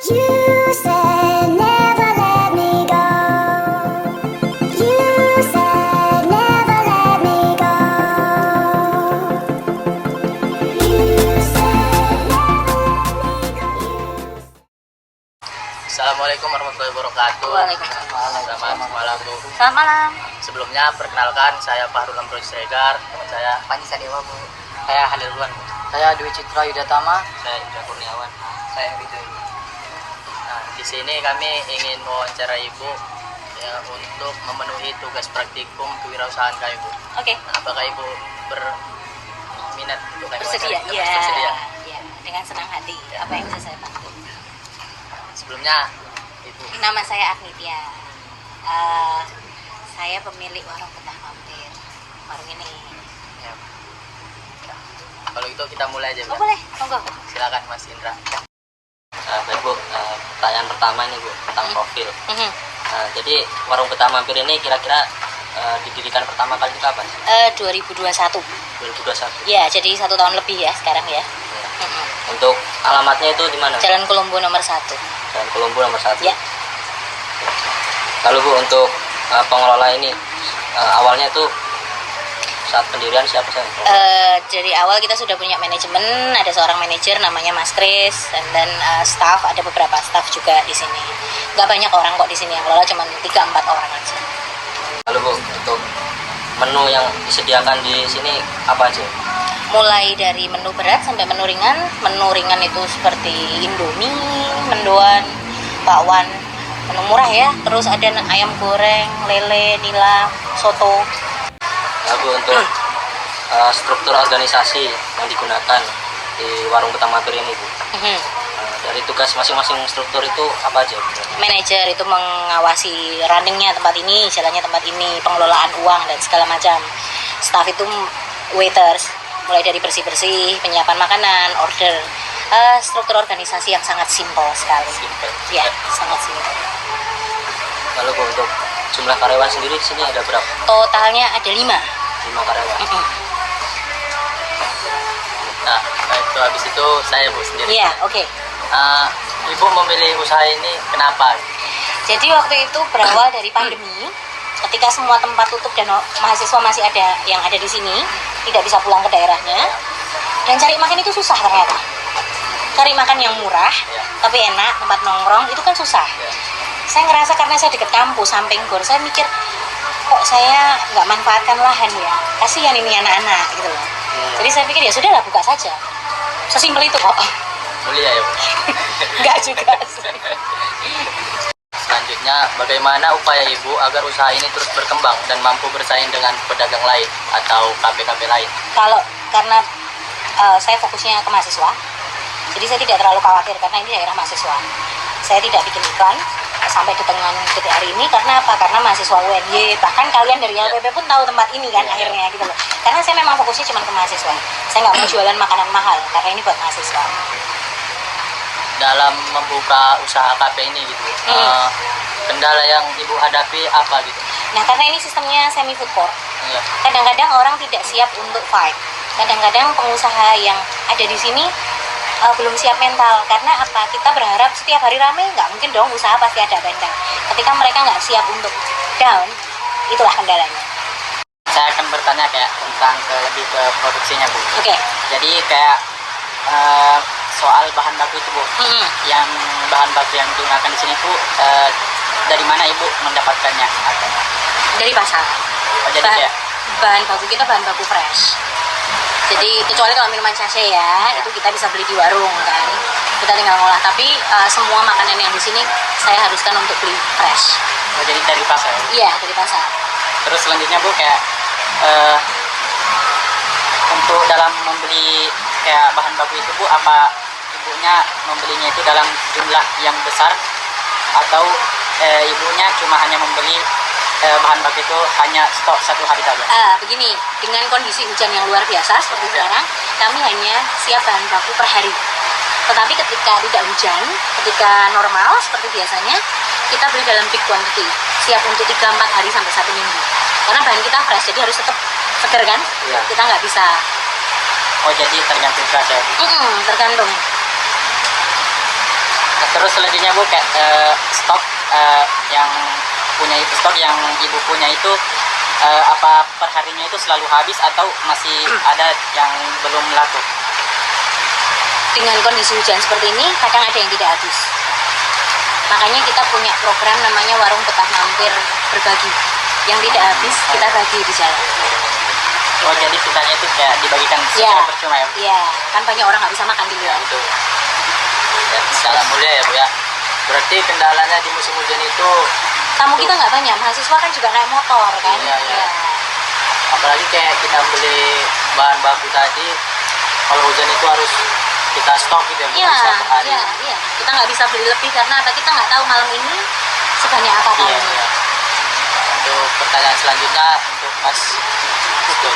You said never let me go. You said never let me go. You said never let me go. Assalamualaikum warahmatullahi wabarakatuh. Waalaikumsalam. Selamat malam Bu. Selamat malam. Sebelumnya perkenalkan saya Fahrul Amrul Siregar, teman saya Panji Sadewa, Bu. saya Halil Luan Bu. Saya Dwi Citra Yudatama. Saya Indra Kurniawan. Saya Ridho. Nah, di sini kami ingin mewawancara Ibu ya, untuk memenuhi tugas praktikum kewirausahaan kami Bu. Oke. Nah, apakah Ibu berminat untuk kami Bersedia? wawancara? Iya. Bersedia. Iya, dengan senang hati. Apa yang bisa saya bantu? Sebelumnya Ibu Nama saya Agnitia. Saya pemilik warung Betah Mampir. Warung ini. ya. Ya. Kalau gitu kita mulai aja Bu. Oh, boleh. Monggo. Silakan Mas Indra. Baik Bu, pertanyaan pertama ini Bu tentang profil. Mhm. Jadi warung Betah Mampir ini kira-kira didirikan pertama kali kapan? 2021. 2021. Ya, jadi 1 tahun lebih ya sekarang ya. Ya. Mhm. Untuk alamatnya itu di mana? Jalan Kolombo nomor 1. Jalan Kolombo nomor 1. Ya. Lalu Bu untuk pengelola ini awalnya itu saat pendirian siapa saja? Dari awal kita sudah punya manajemen, ada seorang manajer namanya Mas Kris, dan staff, ada beberapa staff juga di sini. Nggak banyak orang kok di sini yang kelola, cuma 3-4 orang aja. Lalu Bu untuk menu yang disediakan di sini apa aja? Mulai dari menu berat sampai menu ringan. Menu ringan itu seperti Indomie, mendoan, bakwan, menu murah ya. Terus ada ayam goreng, lele, nila, soto. Lalu untuk struktur organisasi yang digunakan di warung Betah Mampir ini Bu. Mhm. Dari tugas masing-masing struktur itu apa aja? Manajer itu mengawasi runningnya tempat ini, jalannya tempat ini, pengelolaan uang dan segala macam. Staff itu waiters, mulai dari bersih-bersih, penyiapan makanan, order. Struktur organisasi yang sangat simpel sekali. Simple. Ya, sangat simpel. Lalu Bu, untuk jumlah karyawan sendiri di sini ada berapa? Totalnya ada 5. 5 karyawan. Nah, itu habis itu saya Bu sendiri. Iya, oke. Ibu memilih usaha ini kenapa? Jadi waktu itu berawal dari pandemi, ketika semua tempat tutup dan mahasiswa masih ada yang ada di sini, tidak bisa pulang ke daerahnya, dan cari makan itu susah ternyata. Cari makan yang murah, Ya. tapi enak, tempat nongkrong, itu kan susah. Ya. Saya ngerasa karena saya deket kampus, samping gor, saya mikir, kok saya nggak manfaatkan lahan ya, kasihan ini anak-anak gitu loh. Jadi saya pikir ya sudahlah, buka saja. Sesimpel itu kok. Mulia ya Bu. Enggak juga sih. Selanjutnya, bagaimana upaya Ibu agar usaha ini terus berkembang dan mampu bersaing dengan pedagang lain atau kafe-kafe lain? Kalau karena saya fokusnya ke mahasiswa, jadi saya tidak terlalu khawatir karena ini daerah mahasiswa. Saya tidak bikin iklan sampai dengan detik hari ini karena apa? Karena mahasiswa UNY, bahkan kalian dari LPP pun tahu tempat ini kan akhirnya gitu loh. Karena saya memang fokusnya cuma ke mahasiswa. Saya nggak mau jualan makanan mahal karena ini buat mahasiswa. Dalam membuka usaha kafe ini gitu, kendala yang Ibu hadapi apa gitu? Nah, karena ini sistemnya semi food court, Ya. kadang-kadang orang tidak siap untuk fight. Kadang-kadang pengusaha yang ada di sini belum siap mental. Karena apa? Kita berharap setiap hari ramai, nggak mungkin dong, usaha pasti ada benteng. Ketika mereka nggak siap untuk down, itulah kendalanya. Saya akan bertanya kayak tentang lebih ke produksinya Bu. Oke. Jadi kayak soal bahan baku itu Bu, yang bahan baku yang digunakan di sini tuh dari mana Ibu mendapatkannya? Dari pasar. Oh, jadi kayak Bahan baku kita bahan baku fresh. Jadi kecuali kalau minuman sachet ya, itu kita bisa beli di warung kan. Kita tinggal ngolah. Tapi semua makanan yang di sini saya haruskan untuk beli fresh. oh, jadi dari pasar. Iya, dari pasar. Terus selanjutnya Bu kayak untuk dalam membeli kayak bahan baku itu Bu, apa Ibunya membelinya itu dalam jumlah yang besar atau Ibunya cuma hanya membeli bahan baku itu hanya stok 1 hari saja? Begini, dengan kondisi hujan yang luar biasa seperti sekarang, kami hanya siap bahan baku per hari. Tetapi ketika tidak hujan, ketika normal seperti biasanya, kita beli dalam big quantity, siap untuk 3-4 hari sampai 1 minggu. Karena bahan kita fresh, jadi harus tetap segar kan? Iya. Kita nggak bisa. Oh, jadi tergantung saja. Tergantung. Terus selanjutnya Bu, kayak stok yang punya itu, stok yang ibu punya itu apa perharinya itu selalu habis atau masih ada yang belum laku? Dengan kondisi hujan seperti ini kadang ada yang tidak habis, makanya kita punya program namanya warung betah mampir berbagi, yang tidak habis kita bagi di jalan. Oh, jadi sisanya itu kayak dibagikan Iya, secara percuma ya Bu? iya, kan banyak orang nggak bisa makan di luar. Betul. Ya, salam mulia ya Bu ya. Berarti kendalanya di musim hujan itu, Tamu kita nggak banyak, mahasiswa kan juga naik motor kan. Iya, iya. apalagi kayak kita beli bahan baku tadi, kalau hujan itu harus kita stok gitu ya Bu, Iya, bisa per hari. iya, iya. Kita nggak bisa beli lebih karena apa? Kita nggak tahu malam ini sebanyak apa Iya, tamunya. iya. Untuk pertanyaan selanjutnya untuk Mas Betul.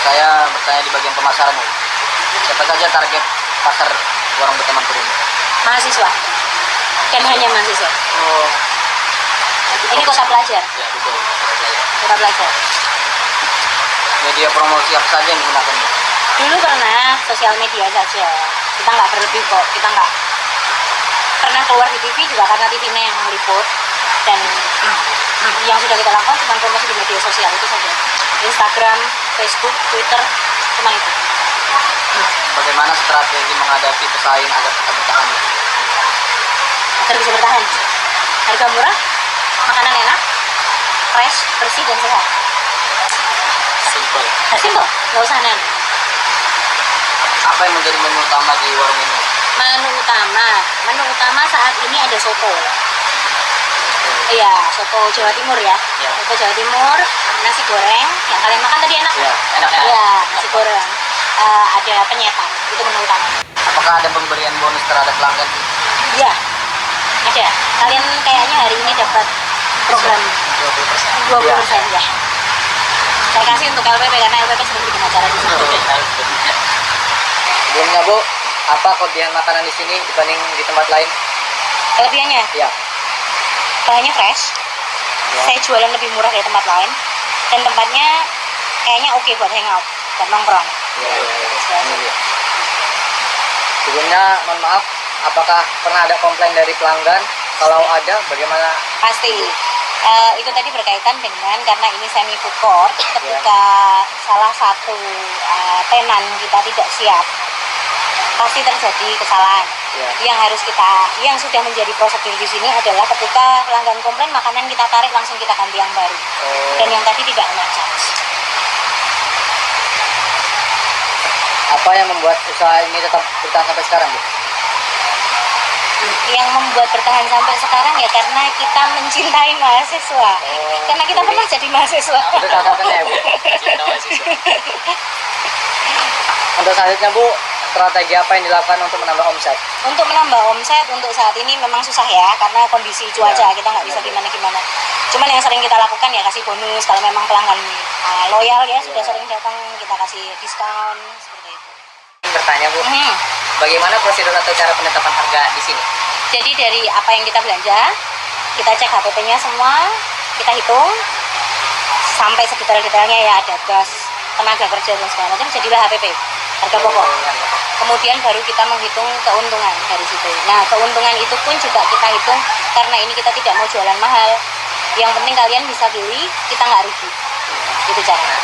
Saya bertanya di bagian pemasaran Bu. Siapa saja target pasar warung betah mampir ini? Mahasiswa, kan hanya mahasiswa. Oh, Ini kota pelajar, ya betul. kota pelajar. Media promosi apa saja yang digunakan Bu? Dulu pernah sosial media saja, kita nggak berlebih kok, kita nggak pernah keluar di TV juga karena TV-nya yang meliput, dan yang sudah kita lakukan cuma promosi di media sosial itu saja, Instagram, Facebook, Twitter, cuma itu. Bagaimana strategi menghadapi pesaing agar tetap bertahan? Agar bisa bertahan, harga murah, makanan enak, fresh, bersih dan sehat. Simple. Simpel, nggak usah aneh. Apa yang menjadi menu utama di warung ini? Menu utama saat ini ada soto. Iya, soto Jawa Timur ya. Ya. Soto Jawa Timur, nasi goreng, yang kalian makan tadi enak. Ya, enak. Iya, nasi goreng. Ada penyetan, itu menu utama. Apakah ada pemberian bonus terhadap pelanggan? Iya, ada. Kalian kayaknya hari ini dapat program 20%. 20% ya. Saya kasih untuk LPP karena LPP sering bikin acara di sini. Sebelumnya Bu, apa kelebihan makanan di sini dibanding di tempat lain? Kelebihannya, Ya. bahannya fresh. Ya. Saya jualan lebih murah dari tempat lain. Dan tempatnya kayaknya oke buat hangout, buat nongkrong. Iya. Sebelumnya, mohon maaf, apakah pernah ada komplain dari pelanggan? Kalau ada, bagaimana? Pasti. Itu tadi berkaitan dengan karena ini semi food court, ketika salah satu tenan kita tidak siap, pasti terjadi kesalahan. Ya. Yang sudah menjadi prosedur di sini adalah ketika pelanggan komplain makanan kita tarik langsung kita ganti yang baru. Dan yang tadi tidak kena charge. Apa yang membuat usaha ini tetap bertahan sampai sekarang, Bu? Yang membuat bertahan sampai sekarang ya karena kita mencintai mahasiswa. Karena kita pernah jadi mahasiswa. Itu salah satunya ya, Bu. Untuk selanjutnya, Bu, strategi apa yang dilakukan untuk menambah omset? Untuk menambah omset untuk saat ini memang susah ya karena kondisi cuaca, kita nggak bisa gimana-gimana. Cuman yang sering kita lakukan ya kasih bonus kalau memang pelanggan loyal ya sudah sering datang, kita kasih diskon seperti itu. Bertanya, Bu, bagaimana prosedur atau cara penetapan harga di sini? Jadi dari apa yang kita belanja, kita cek HPP-nya semua, kita hitung sampai sedetail-detailnya ya, ada gas, tenaga kerja dan segala macam, jadilah HPP, harga pokok. Kemudian baru kita menghitung keuntungan dari situ. Nah, keuntungan itu pun juga kita hitung karena ini kita tidak mau jualan mahal. Yang penting kalian bisa beli, kita nggak rugi. Itu caranya.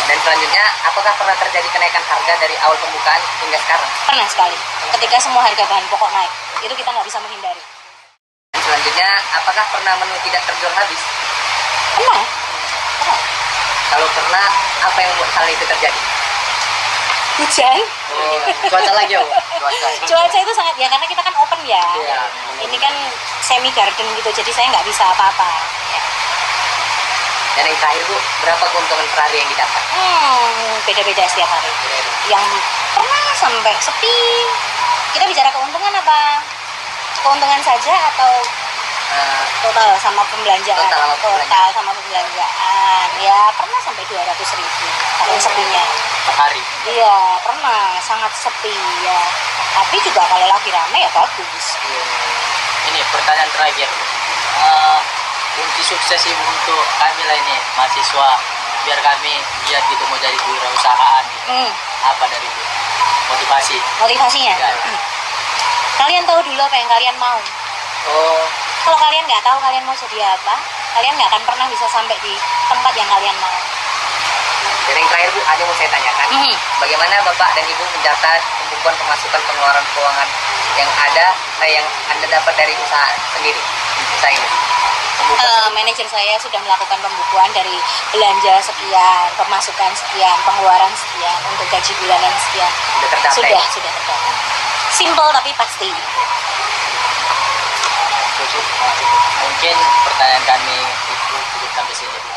Dan selanjutnya, apakah pernah terjadi kenaikan harga dari awal pembukaan hingga sekarang? Pernah sekali. Ketika semua harga bahan pokok naik, itu kita nggak bisa menghindari. Dan selanjutnya, apakah pernah menu tidak terjual habis? Pernah. Pernah. Kalau pernah, apa yang membuat hal itu terjadi? Hujan. Cuaca lagi ya, Bu? Cuaca itu sangat ya karena kita kan open ya. Iya. Ini kan semi garden gitu, jadi saya nggak bisa apa-apa. Ya. Dan yang terakhir, Bu, berapa keuntungan per hari yang didapat? Beda-beda setiap hari. Yang pernah sampai sepi. Kita bicara keuntungan apa? Keuntungan saja atau total sama pembelanjaan? Total sama pembelanjaan. Ya pernah sampai 200.000 kalau sepinya. Per hari? Iya pernah, sangat sepi ya. Tapi juga kalau lagi rame ya bagus. Ini pertanyaan terakhir. Kunci sukses Ibu untuk kami lah ini, mahasiswa, biar kami giat gitu mau jadi kewirausahaan gitu. Apa dari Ibu? Motivasi? Motivasinya? Ya. Kalian tahu dulu apa yang kalian mau. Oh, Kalau kalian nggak tahu kalian mau jadi apa, kalian nggak akan pernah bisa sampai di tempat yang kalian mau. dan yang terakhir Bu, ada yang mau saya tanyakan. Bagaimana Bapak dan Ibu mencatat pembukuan pemasukan pengeluaran keuangan yang ada, yang Anda dapat dari usaha sendiri, usaha ini? Manajer saya sudah melakukan pembukuan dari belanja sekian, pemasukan sekian, pengeluaran sekian, untuk gaji bulanan sekian. Sudah terdata. Sudah terdata. Simple tapi pasti. Mungkin pertanyaan kami itu cukup sampai sini.